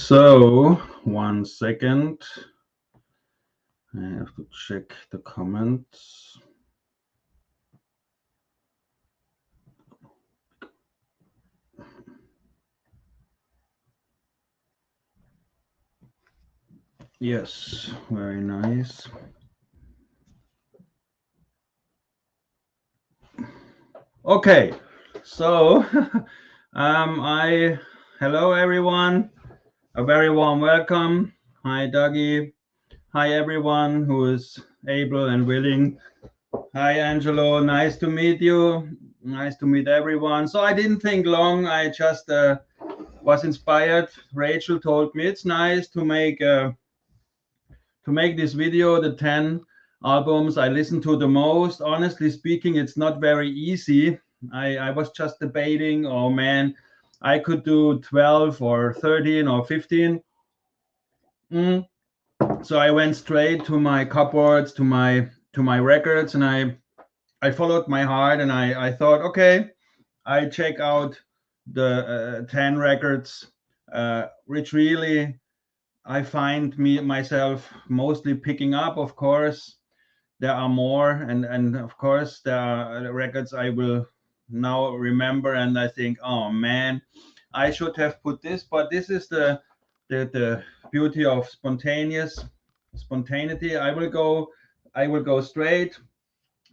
So, 1 second. I have to check the comments. Yes, very nice. Okay, so hello everyone, a very warm welcome. Hi Dougie, hi everyone who is able and willing. Hi Angelo, nice to meet you. Nice to meet everyone. So I didn't think long. I just was inspired. Rachel told me it's nice to make this video, the 10 albums I listen to the most. Honestly speaking, it's not very easy. I was just debating, oh man, I could do 12 or 13 or 15. So I went straight to my cupboards, to my records, and I followed my heart, and I thought, okay, I check out the 10 records, which really I find myself mostly picking up. Of course, there are more, and of course there are records I will now remember, and I think, oh man, I should have put this. But this is the beauty of spontaneity. I will go straight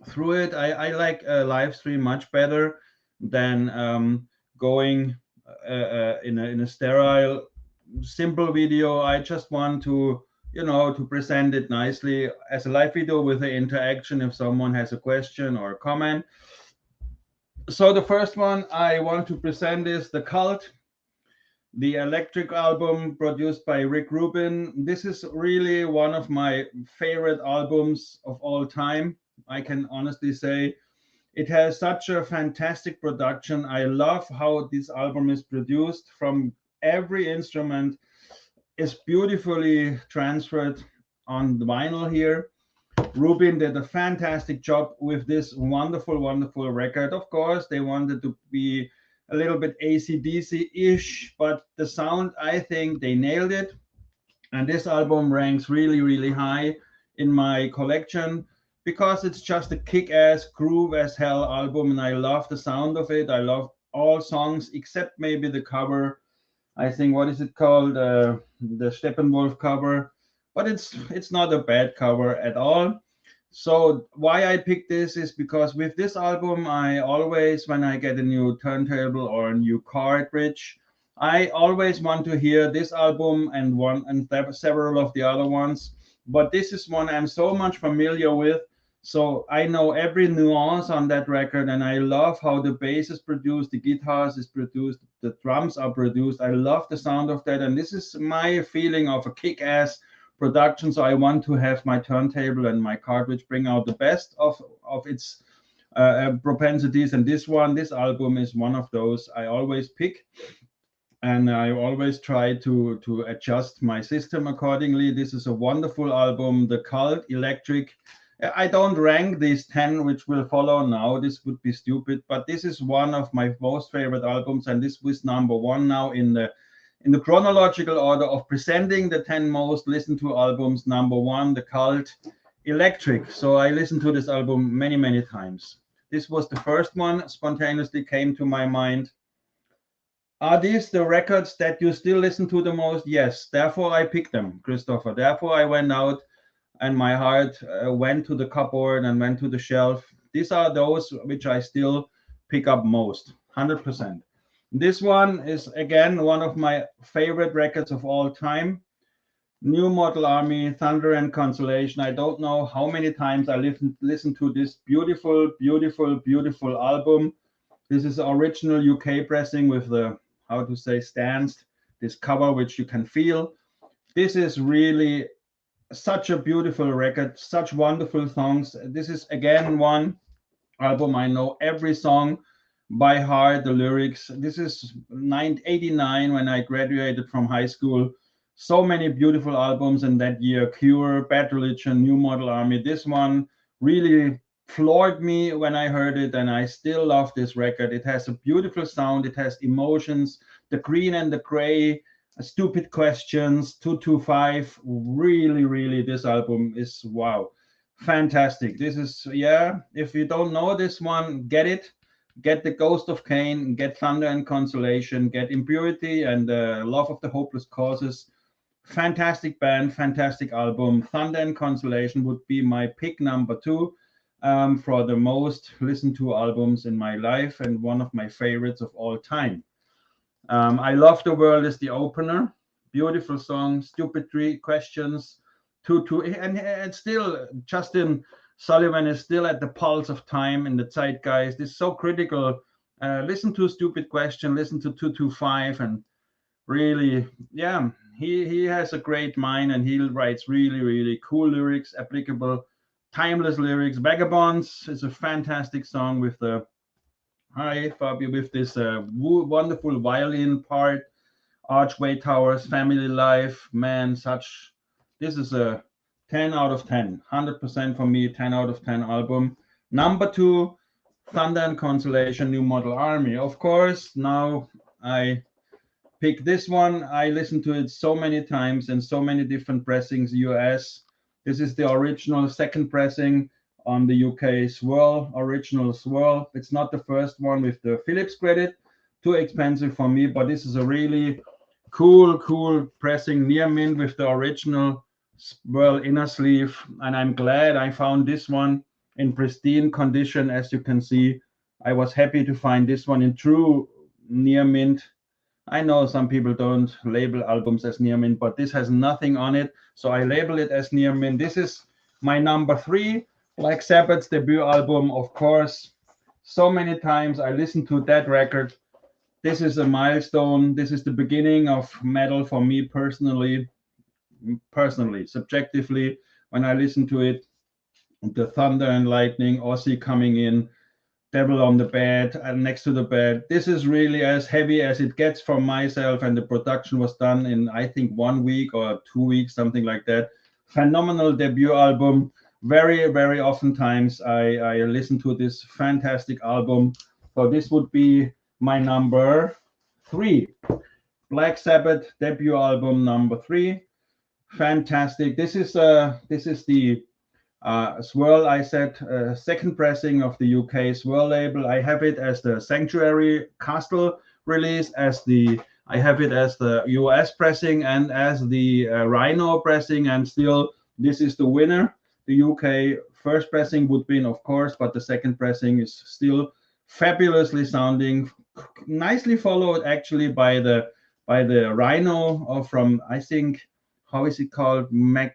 through it. I like a live stream much better than going in a sterile simple video. I just want to present it nicely as a live video with the interaction if someone has a question or a comment. So the first one I want to present is The Cult, the electric album produced by Rick Rubin. This is really one of my favorite albums of all time. I can honestly say it has such a fantastic production. I love how this album is produced. From every instrument is beautifully transferred on the vinyl here. Rubin did a fantastic job with this wonderful, wonderful record. Of course, they wanted to be a little bit AC/DC-ish, but the sound, I think they nailed it. And this album ranks really, really high in my collection because it's just a kick-ass, groove as hell album, and I love the sound of it. I love all songs except maybe the cover. I think, what is it called? The Steppenwolf cover, but it's not a bad cover at all. So why I picked this is because with this album, I always, when I get a new turntable or a new cartridge, I always want to hear this album and several of the other ones. But this is one I'm so much familiar with. So I know every nuance on that record, and I love how the bass is produced, the guitars is produced, the drums are produced. I love the sound of that, and this is my feeling of a kick-ass production. So I want to have my turntable and my cartridge bring out the best of its propensities. And this album is one of those I always pick, and I always try to adjust my system accordingly. This is a wonderful album, The Cult, Electric. I don't rank these 10 which will follow now. This would be stupid, but this is one of my most favorite albums, and this was number one now in the chronological order of presenting the 10 most listened to albums. Number one, The Cult, Electric. So I listened to this album many, many times. This was the first one spontaneously came to my mind. Are these the records that you still listen to the most? Yes. Therefore, I picked them, Christopher. Therefore, I went out and my heart went to the cupboard and went to the shelf. These are those which I still pick up most, 100%. This one is again one of my favorite records of all time. New Model Army, Thunder and Consolation. I don't know how many times I listened to this beautiful, beautiful, beautiful album. This is original UK pressing with the, how to say, stands, this cover which you can feel. This is really such a beautiful record, such wonderful songs. This is again one album I know every song by heart, the lyrics. This is 1989 when I graduated from high school. So many beautiful albums in that year: Cure, Bad Religion, New Model Army. This one really floored me when I heard it, and I still love this record. It has a beautiful sound, it has emotions, the green and the gray Stupid Questions, 225. Really, really, this album is wow, fantastic. This is, yeah, if you don't know this one, get it. Get the Ghost of Cain, get Thunder and Consolation, get Impurity and Love of the Hopeless Causes. Fantastic band, fantastic album. Thunder and Consolation would be my pick number two for the most listened to albums in my life and one of my favorites of all time. I Love the World is the opener. Beautiful song, stupid three questions. And still, Justin Sullivan is still at the pulse of time in the zeitgeist. It's so critical. Listen to Stupid Question, listen to 225, and really, yeah, he has a great mind and he writes really, really cool lyrics, applicable, timeless lyrics. Vagabonds is a fantastic song with the hi Fabio with this wonderful violin part. Archway Towers, Family Life, man, such. This is a 10 out of 10, 100% for me, 10 out of 10 album. Number two, Thunder and Consolation, New Model Army. Of course, now I pick this one. I listened to it so many times and so many different pressings. US. This is the original second pressing on the UK Swirl, original Swirl. It's not the first one with the Philips credit. Too expensive for me, but this is a really cool pressing near mint with the original Swirl inner sleeve. And I'm glad I found this one in pristine condition. As you can see, I was happy to find this one in true near mint. I know some people don't label albums as near mint, but this has nothing on it, so I label it as near mint. This is my number three, Black Sabbath's debut album, of course. So many times I listened to that record. This is a milestone. This is the beginning of metal for me personally. Subjectively, when I listen to it, the thunder and lightning, Ozzy coming in, Devil on the bed and next to the bed. This is really as heavy as it gets for myself, and the production was done in I think 1 week or 2 weeks, something like that. Phenomenal debut album. Very oftentimes I listen to this fantastic album. So this would be my number three. Black Sabbath debut album number three. Fantastic. This is the Swirl, I said, second pressing of the UK Swirl label. I have it as the Sanctuary Castle release, I have it as the US pressing and as the Rhino pressing, and still this is the winner. The UK first pressing would win, of course, but the second pressing is still fabulously sounding, nicely followed actually by the Rhino from I think how is it called Ron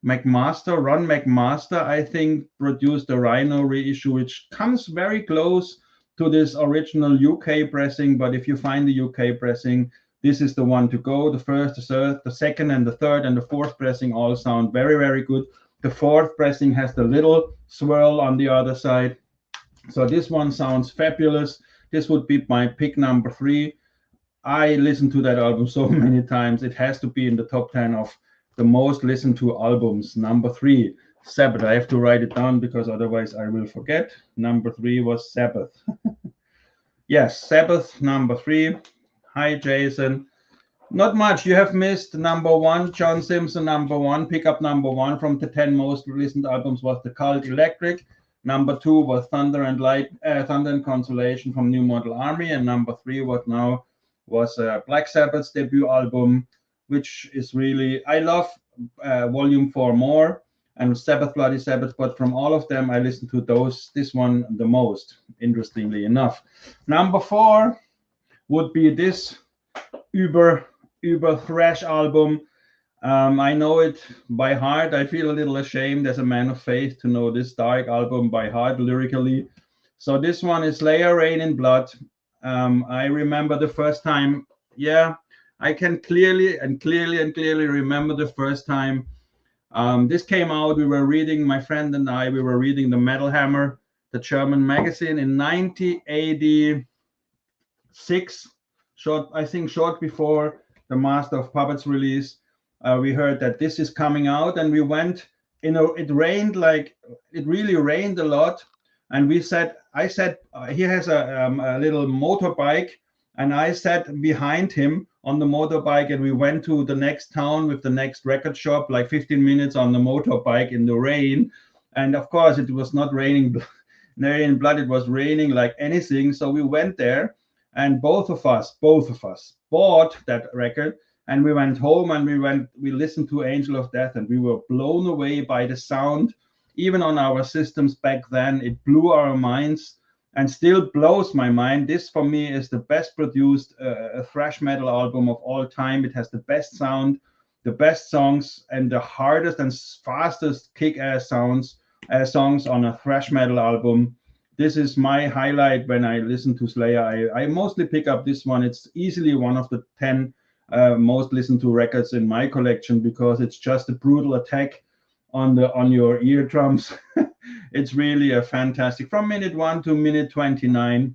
McMaster, I think, produced the Rhino reissue, which comes very close to this original UK pressing. But if you find the UK pressing, this is the one to go. The first, the third, the second, and the third, and the fourth pressing all sound very good. The fourth pressing has the little swirl on the other side. So this one sounds fabulous. This would be my pick number three. I listened to that album so many times. It has to be in the top 10 of the most listened to albums. Number three, Sabbath. I have to write it down because otherwise I will forget. Number three was Sabbath. Yes, Sabbath, number three. Hi, Jason. Not much. You have missed number one, John Simpson, number one. Pickup number one from the 10 most listened albums was The Cult Electric. Number two was Thunder and Consolation from New Model Army. And number three was Black Sabbath's debut album, which is really, I love Volume 4 more and Sabbath Bloody Sabbath, but from all of them, I listen to this one the most, interestingly enough. Number four would be this Uber thrash album. I know it by heart. I feel a little ashamed as a man of faith to know this dark album by heart lyrically. So this one is Slayer, Rain in Blood. I remember the first time. Yeah, I can clearly remember the first time this came out. My friend and I, we were reading the Metal Hammer, the German magazine, in 1986. Short before the Master of Puppets release. We heard that this is coming out, and we went. It rained it really rained a lot, and I said he has a little motorbike, and I sat behind him on the motorbike, and we went to the next town with the next record shop, like 15 minutes on the motorbike in the rain. And of course, it was not raining, raining blood. It was raining like anything. So we went there, and both of us bought that record, and we went home and we listened to Angel of Death, and we were blown away by the sound. Even on our systems back then, it blew our minds and still blows my mind. This for me is the best produced thrash metal album of all time. It has the best sound, the best songs, and the hardest and fastest kick-ass songs on a thrash metal album. This is my highlight when I listen to Slayer. I mostly pick up this one. It's easily one of the 10 most listened to records in my collection, because it's just a brutal attack on your eardrums. It's really a fantastic, from minute 1 to minute 29,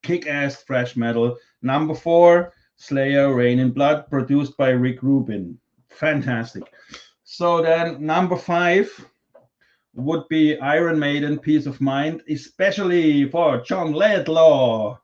kick-ass thrash metal. Number 4, Slayer, Rain in Blood, produced by Rick Rubin. Fantastic. So then number 5 would be Iron Maiden, Peace of Mind, especially for John Laidlaw.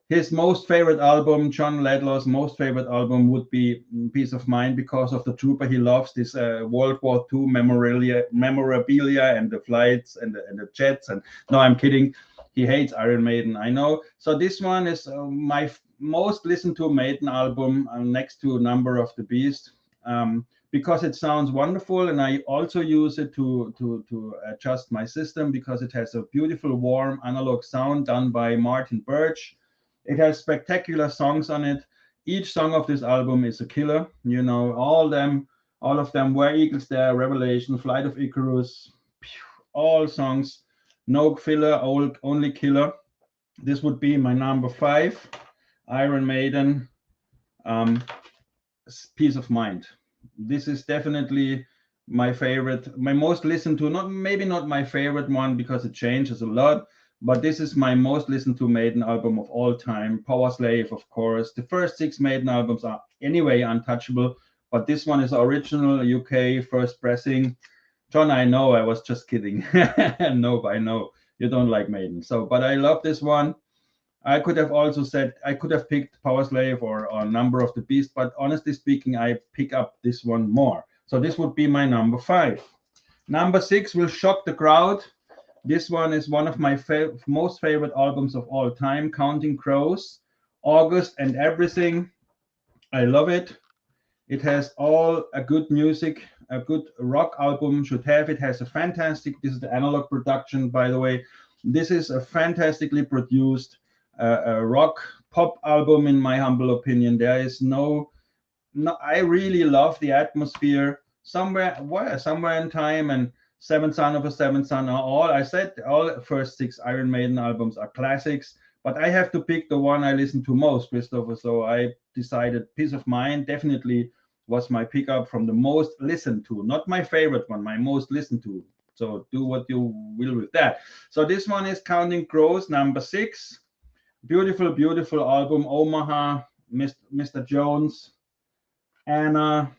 His most favorite album, John Laidlaw's most favorite album, would be Peace of Mind, because of the trooper he loves, this World War II memorabilia and the flights and the jets. And no, I'm kidding. He hates Iron Maiden, I know. So this one is my most listened to Maiden album, next to Number of the Beast, because it sounds wonderful, and I also use it to adjust my system, because it has a beautiful, warm analog sound done by Martin Birch. It has spectacular songs on it. Each song of this album is a killer. You know, all of them, Where Eagles Dare, Revelation, Flight of Icarus, all songs, no filler, only killer. This would be my number 5, Iron Maiden, Peace of Mind. This is definitely my favorite, my most listened to, maybe not my favorite one, because it changes a lot, but this is my most listened to Maiden album of all time. Power Slave, of course. The first 6 Maiden albums are anyway untouchable, but this one is original UK first pressing. John, I know, I was just kidding. No, I know you don't like Maiden. So, but I love this one. I could have also said, I could have picked Power Slave or Number of the Beast, but honestly speaking, I pick up this one more. So this would be my number 5. Number 6 will shock the crowd. This one is one of my most favorite albums of all time, Counting Crows, August and Everything. I love it. It has all a good music, a good rock album should have. It has a fantastic, this is the analog production, by the way. This is a fantastically produced rock pop album, in my humble opinion. There is no, I really love the atmosphere. Somewhere in time and Seventh Son of a Seventh Son are all first 6 Iron Maiden albums are classics, but I have to pick the one I listen to most, Christopher. So I decided Peace of Mind definitely was my pickup from the most listened to, not my favorite one, my most listened to. So do what you will with that. So this one is Counting Crows, number 6. Beautiful, beautiful album. Omaha, Mr. Jones, Anna.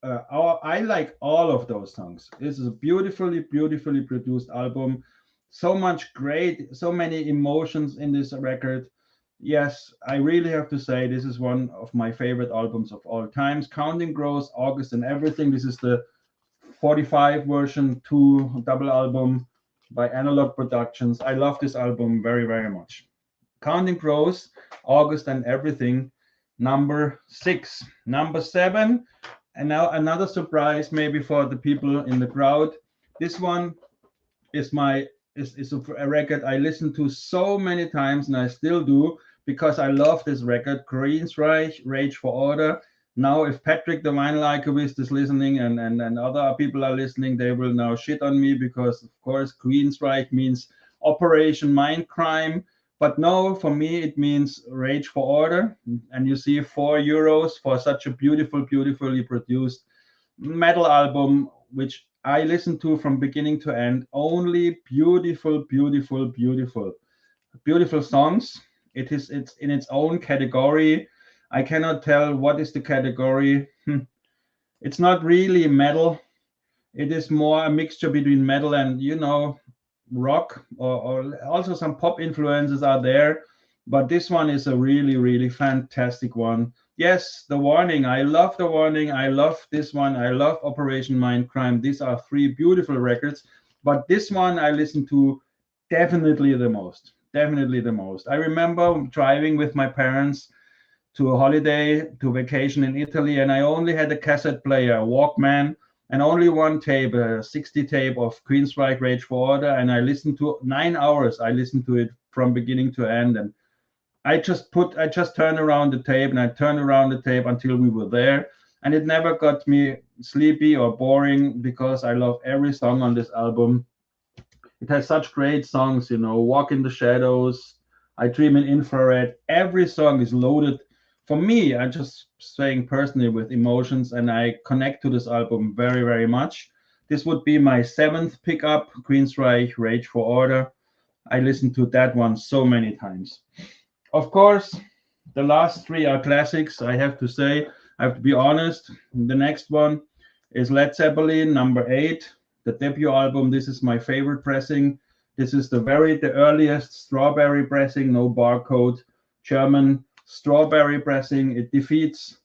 I like all of those songs. This is a beautifully, beautifully produced album. So much great, so many emotions in this record. Yes, I really have to say this is one of my favorite albums of all times. Counting Crows, August and Everything. This is the 45 version 2 double album by Analog Productions. I love this album very, very much. Counting Crows, August and Everything, number 6. Number 7, and now another surprise maybe for the people in the crowd. This one is a record I listened to so many times, and I still do, because I love this record, Queensryche, Rage for Order. Now, if Patrick the vinyl archivist is listening and other people are listening, they will now shit on me, because of course Queensryche means Operation Mindcrime. But no, for me, it means Rage for Order. And you see, €4 for such a beautiful, beautifully produced metal album, which I listened to from beginning to end. Only beautiful, beautiful, beautiful, beautiful songs. It's in its own category. I cannot tell what is the category. It's not really metal. It is more a mixture between metal and, rock, or also some pop influences are there, but this one is a really, really fantastic one. Yes, The Warning. I love The Warning. I love this one. I love Operation Mindcrime. These are three beautiful records. But this one I listen to definitely the most. Definitely the most. I remember driving with my parents to a holiday, to vacation in Italy, and I only had a cassette player, a Walkman, and only one tape, a 60 tape of Queensryche Rage for Order, and I listened to 9 hours. I listened to it from beginning to end, and I just turned around the tape and I turned around the tape until we were there, and it never got me sleepy or boring because I love every song on this album. It has such great songs, Walk in the Shadows, I Dream in Infrared. Every song is loaded. For me, I'm just saying personally with emotions, and I connect to this album very, very much. This would be my seventh pickup, Queensryche Rage for Order. I listened to that one so many times. Of course, the last three are classics, I have to say. I have to be honest. The next one is Led Zeppelin, number 8, the debut album. This is my favorite pressing. This is the earliest strawberry pressing, no barcode, German strawberry pressing. It defeats,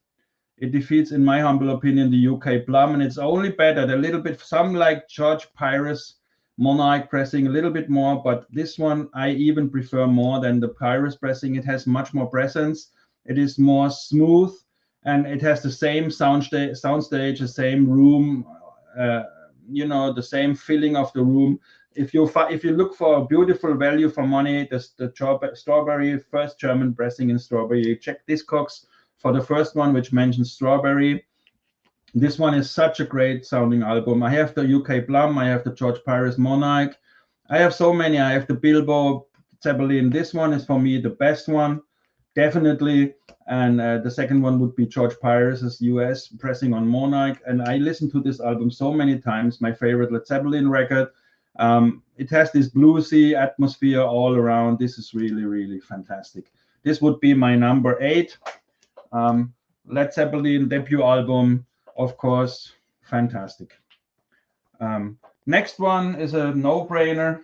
in my humble opinion, the UK Plum, and it's only better a little bit. Some like George Pyrrhus Monarch pressing a little bit more, but this one I even prefer more than the Pyrrhus pressing. It has much more presence. It is more smooth, and it has the same soundstage, the same room, the same feeling of the room. If you look for a beautiful value for money, the strawberry first German pressing in strawberry. Check Discogs for the first one, which mentions strawberry. This one is such a great sounding album. I have the UK Plum, I have the George Pyrrhus Monarch. I have so many. I have the Bilbo Zeppelin. This one is for me the best one, definitely. And the second one would be George Pyrrhus's US pressing on Monarch. And I listened to this album so many times. My favorite Led Zeppelin record. It has this bluesy atmosphere all around. This is really, really fantastic. This would be my number 8. Led Zeppelin debut album, of course, fantastic. Next one is a no-brainer.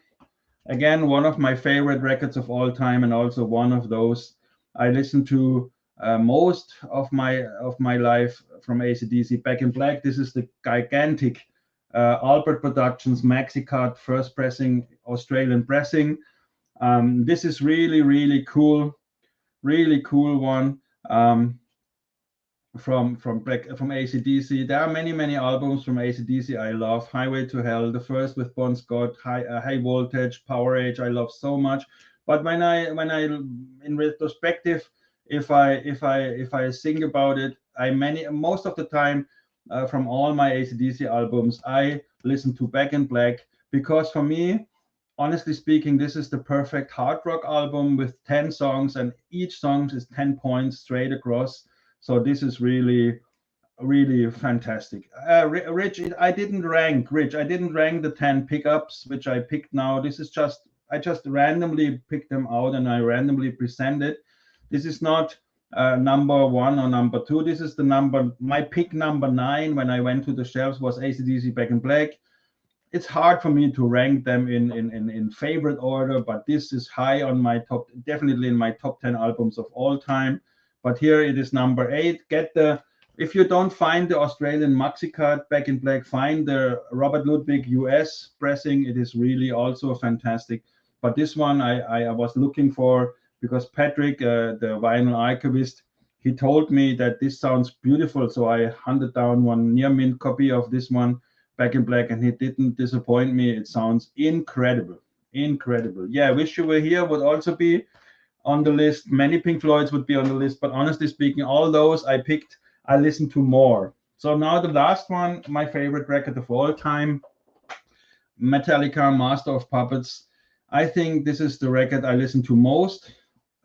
Again, one of my favorite records of all time, and also one of those I listened to most of my life from AC/DC. Back in Black. This is the gigantic Albert Productions Maxi Cut first pressing, Australian pressing. This is really, really cool one. From AC/DC. There are many albums from AC/DC I love. Highway to Hell, the first with Bon Scott, High Voltage, Power Age. I love so much. But when I in retrospective, if I think about it, most of the time from all my AC/DC albums, I listen to Back in Black, because for me, honestly speaking, this is the perfect hard rock album with 10 songs, and each song is 10 points straight across. So this is really, really fantastic. Rich, I didn't rank the 10 pickups which I picked now. I just randomly picked them out and I randomly present it. This is not number 1 or number 2. This is my pick number 9 when I went to the shelves was AC/DC Back in Black. It's hard for me to rank them in favorite order, but this is high on my top, definitely in my top 10 albums of all time. But here it is number 8. If you don't find the Australian maxi cut Back in Black, find the Robert Ludwig US pressing. It is really also fantastic. But this one I was looking for because Patrick, the vinyl archivist, he told me that this sounds beautiful. So I hunted down one near mint copy of this one, Back in Black, and he didn't disappoint me. It sounds incredible. Yeah, Wish You Were Here would also be on the list. Many Pink Floyds would be on the list, but honestly speaking, all those I picked, I listened to more. So now the last one, my favorite record of all time, Metallica, Master of Puppets. I think this is the record I listened to most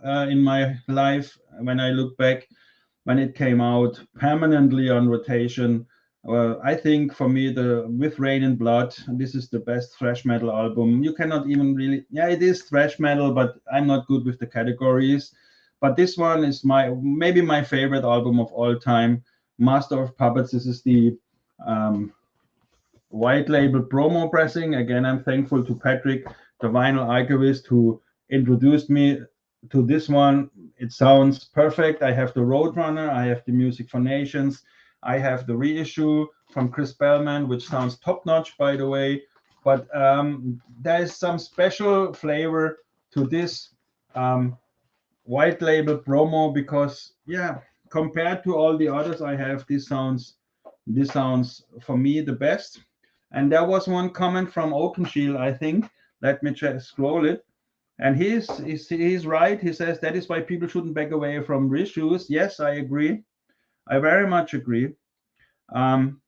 in my life. When I look back, when it came out permanently on rotation, well, I think for me, with Rain and Blood, this is the best thrash metal album. You cannot even really, yeah, it is thrash metal, but I'm not good with the categories. But this one is maybe my favorite album of all time, Master of Puppets. This is the white label promo pressing. Again, I'm thankful to Patrick, the vinyl archivist, who introduced me to this one, it sounds perfect. I have the Roadrunner, I have the Music for Nations, I have the reissue from Chris Bellman, which sounds top notch, by the way. But there is some special flavor to this white label promo because, yeah, compared to all the others I have, this sounds for me the best. And there was one comment from OpenShield, I think. Let me just scroll it. And he's right. He says that is why people shouldn't back away from reissues. Yes, I agree. I very much agree. Um,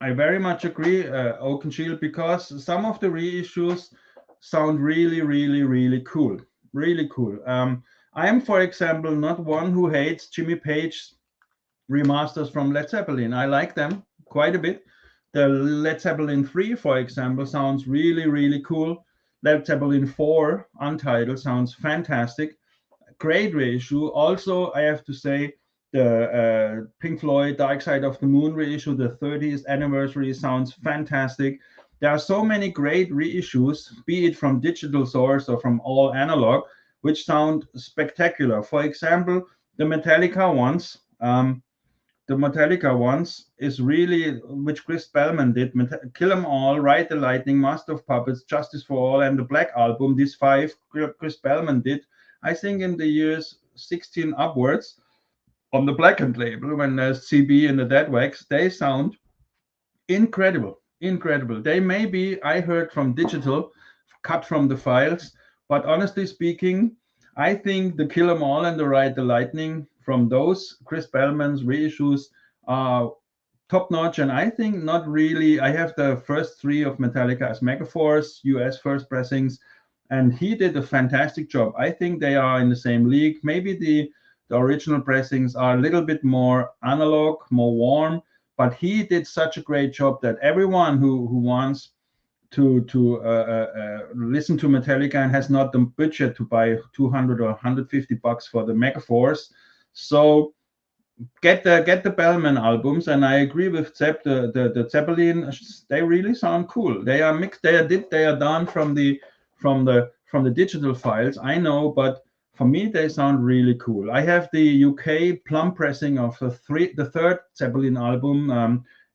I very much agree, OpenShield, because some of the reissues sound really, really, really cool. Really cool. I am, for example, not one who hates Jimmy Page's remasters from Led Zeppelin. I like them quite a bit. The Led Zeppelin 3, for example, sounds really, really cool. Led Zeppelin 4, Untitled, sounds fantastic. Great reissue. Also, I have to say, the Pink Floyd Dark Side of the Moon reissue, the 30th anniversary, sounds fantastic. There are so many great reissues, be it from digital source or from all analog, which sound spectacular. For example, the Metallica ones. The Metallica ones is really, which Chris Bellman did, Kill 'Em All, Ride the Lightning, Master of Puppets, Justice for All, and the Black Album. These five Chris Bellman did, I think, in the years 16 upwards on the Blackened label when there's CB and the Dead Wax. They sound incredible, incredible. They may be, I heard, from digital, cut from the files, but honestly speaking, I think the Kill 'Em All and the Ride the Lightning from those Chris Bellman's reissues are top notch. And I think not really. I have the first three of Metallica as Megaforce US first pressings, and he did a fantastic job. I think they are in the same league. Maybe the original pressings are a little bit more analog, more warm, but he did such a great job that everyone who wants to listen to Metallica and has not the budget to buy 200 or 150 bucks for the Megaforce, so get the Bellman albums. And I agree with Zepp, the Zeppelin, they really sound cool. They are mixed, they are done from the digital files, I know, but for me they sound really cool. I have the UK plum pressing of the third Zeppelin album,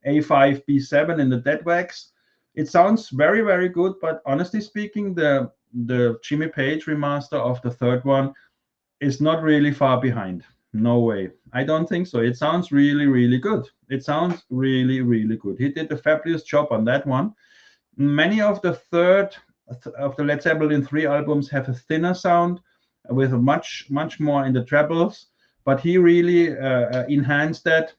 A5B7 in the Dead Wax. It sounds very, very good, but honestly speaking, the Jimmy Page remaster of the third one is not really far behind. No way. I don't think so. It sounds really, really good. It sounds really, really good. He did a fabulous job on that one. Many of the Led Zeppelin 3 albums have a thinner sound with a much, much more in the trebles, but he really enhanced that.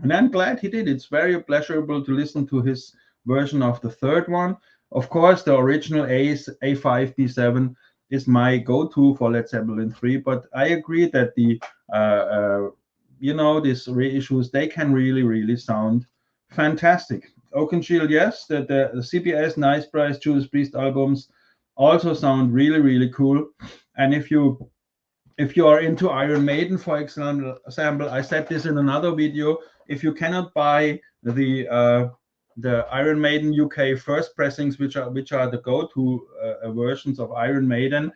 And I'm glad he did. It's very pleasurable to listen to his version of the third one. Of course, the original A5B7 is my go-to for Led Zeppelin 3, but I agree that these reissues, they can really, really sound fantastic. Oakenshield, yes, the CBS Nice Price Judas Priest albums also sound really, really cool. And if you are into Iron Maiden, for example, I said this in another video. If you cannot buy the Iron Maiden UK first pressings, which are the go-to versions of Iron Maiden,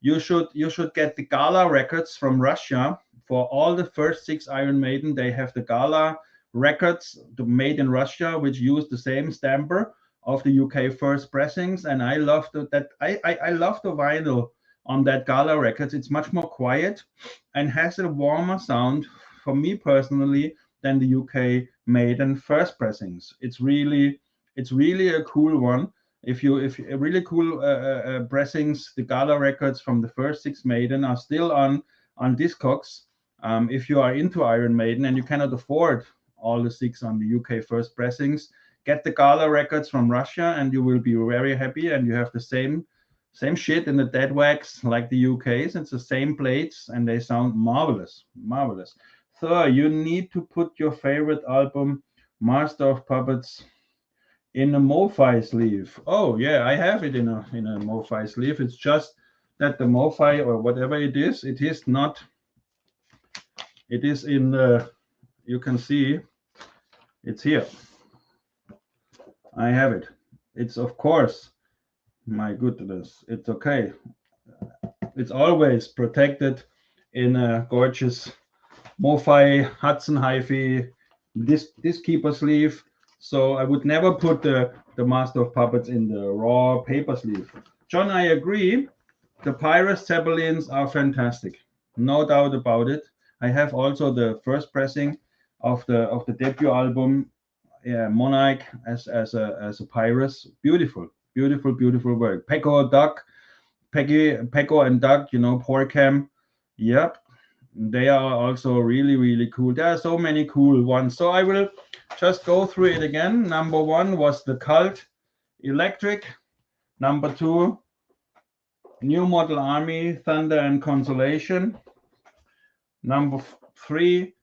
you should get the Gala records from Russia for all the first six Iron Maiden. They have the Gala records made in Russia, which use the same stamper of the UK first pressings, and I love that. I love the vinyl on that Gala records. It's much more quiet and has a warmer sound for me personally than the UK Maiden first pressings. It's really a cool one. If really cool pressings, the Gala records from the first six Maiden are still on Discogs. If you are into Iron Maiden and you cannot afford all the six on the UK first pressings, get the Gala records from Russia and you will be very happy. And you have the same shit in the Dead Wax like the UK's. It's the same plates and they sound marvelous, marvelous. So you need to put your favorite album, Master of Puppets, in a MoFi sleeve. Oh yeah, I have it in a MoFi sleeve. It's just that the MoFi or whatever it is not. It is in the. You can see, it's here. I have it. It's, of course, my goodness. It's okay. It's always protected in a gorgeous MoFi Hudson HiFi this keeper sleeve. So I would never put the Master of Puppets in the raw paper sleeve. John, I agree. The Pyrus Zeppelins are fantastic, no doubt about it. I have also the first pressing of the debut album, yeah, Monarch as a Pyrus. Beautiful, beautiful, beautiful work. Pecco and Duck, Porcam. Yep, they are also really, really cool. There are so many cool ones. So I will just go through it again. Number one was the Cult Electric. Number two, New Model Army, Thunder and Consolation. Number three,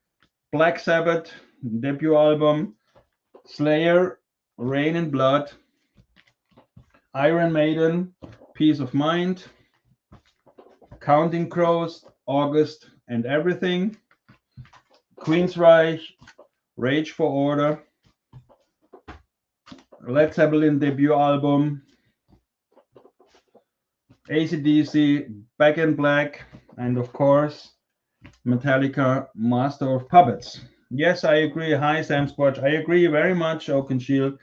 Black Sabbath, debut album, Slayer, Rain and Blood. Iron Maiden, Peace of Mind. Counting Crows, August and Everything. Queensryche, Rage for Order. Led Zeppelin debut album. AC/DC, Back in Black, and of course, Metallica, Master of Puppets. Yes, I agree. Hi, Sam Squatch. I agree very much. Oakenshield,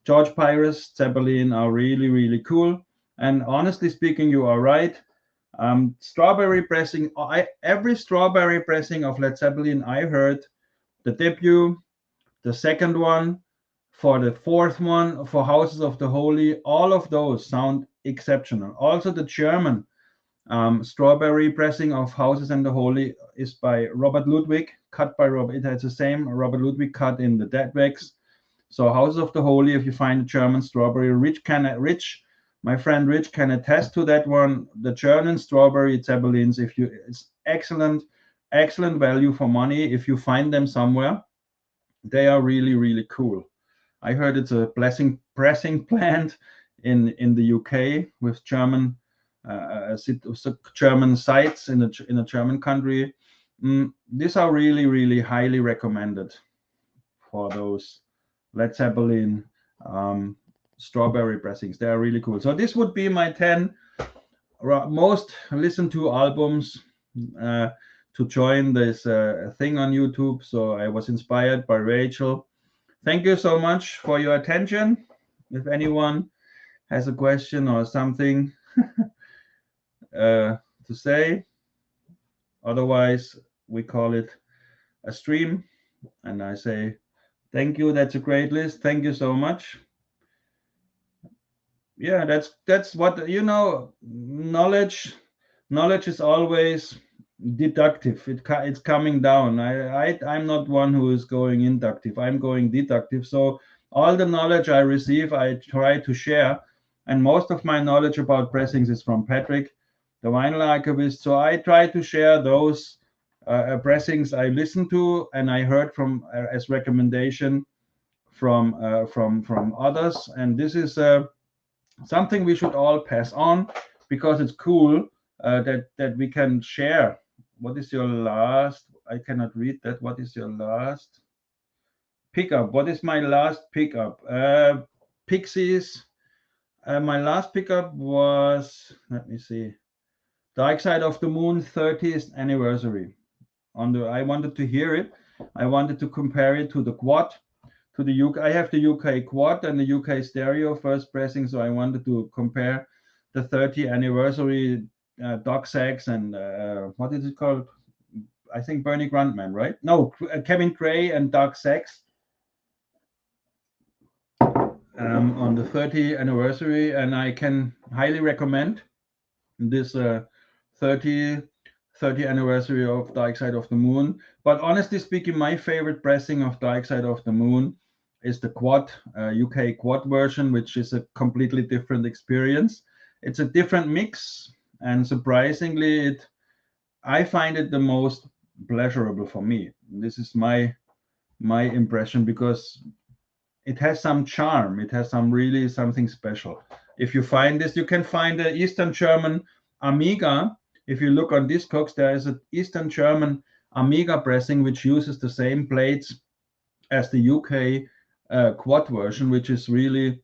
George Pyrus, Zeppelin are really, really cool. And honestly speaking, you are right. Strawberry pressing, every strawberry pressing of Led Zeppelin I heard, the debut, the second one, for the fourth one, for Houses of the Holy, all of those sound exceptional. Also, the German strawberry pressing of Houses and the Holy is by Robert Ludwig, cut by Robert. It has the same Robert Ludwig cut in the Dead Wax. So Houses of the Holy, if you find a German strawberry, my friend Rich can attest to that one. The German strawberry Zeppelins, it's excellent, excellent value for money. If you find them somewhere, they are really, really cool. I heard it's a pressing plant in the UK with German German sites in a German country. These are really, really highly recommended for those Led Zeppelin strawberry pressings. They are really cool. So this would be my 10 most listened to albums to join this thing on YouTube. So I was inspired by Rachel. Thank you so much for your attention. If anyone has a question or something to say, otherwise we call it a stream. And I say thank you. That's a great list. Thank you so much. Yeah, that's what knowledge is always deductive. It's coming down. I'm not one who is going inductive. I'm going deductive. So all the knowledge I receive, I try to share, and most of my knowledge about pressings is from Patrick, the vinyl archivist. So I try to share those pressings I listened to and I heard from as recommendation from others, and this is something we should all pass on because it's cool that we can share. What is your last? I cannot read that. What is your last pickup? What is my last pickup? Pixies. My last pickup was, let me see, Dark Side of the Moon 30th anniversary. I wanted to hear it. I wanted to compare it to the quad. To the UK, I have the UK quad and the UK stereo first pressing, so I wanted to compare the 30th anniversary Doc Sax and what is it called? I think Bernie Grundman, right? No, Kevin Gray and Doc Sax on the 30th anniversary, and I can highly recommend this 30th anniversary of Dark Side of the Moon. But honestly speaking, my favorite pressing of Dark Side of the Moon is the quad, UK quad version, which is a completely different experience. It's a different mix, and surprisingly, I find it the most pleasurable for me. This is my impression because it has some charm. It has something special. If you find this, you can find the Eastern German Amiga. If you look on Discogs, there is an Eastern German Amiga pressing which uses the same plates as the UK quad version, which is really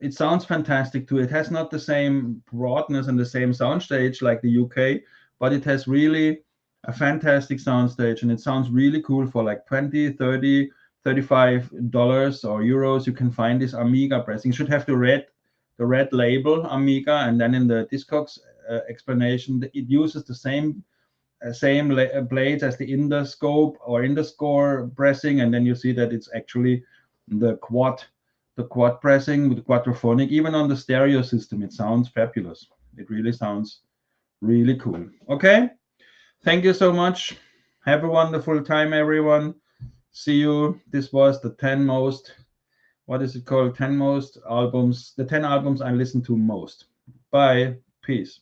it sounds fantastic too. It has not the same broadness and the same soundstage like the UK, but it has really a fantastic soundstage, and it sounds really cool for like 20, 30, $35 or euros. You can find this Amiga pressing. You should have the red label Amiga, and then in the Discogs explanation, it uses the same blades as the Interscope or Interscore pressing, and then you see that it's actually the quad pressing with quadraphonic. Even on the stereo system, it sounds fabulous. It really sounds really cool. Okay, thank you so much. Have a wonderful time, everyone. See you. This was the 10 most, what is it called? 10 most albums, the 10 albums I listen to most. Bye. Peace.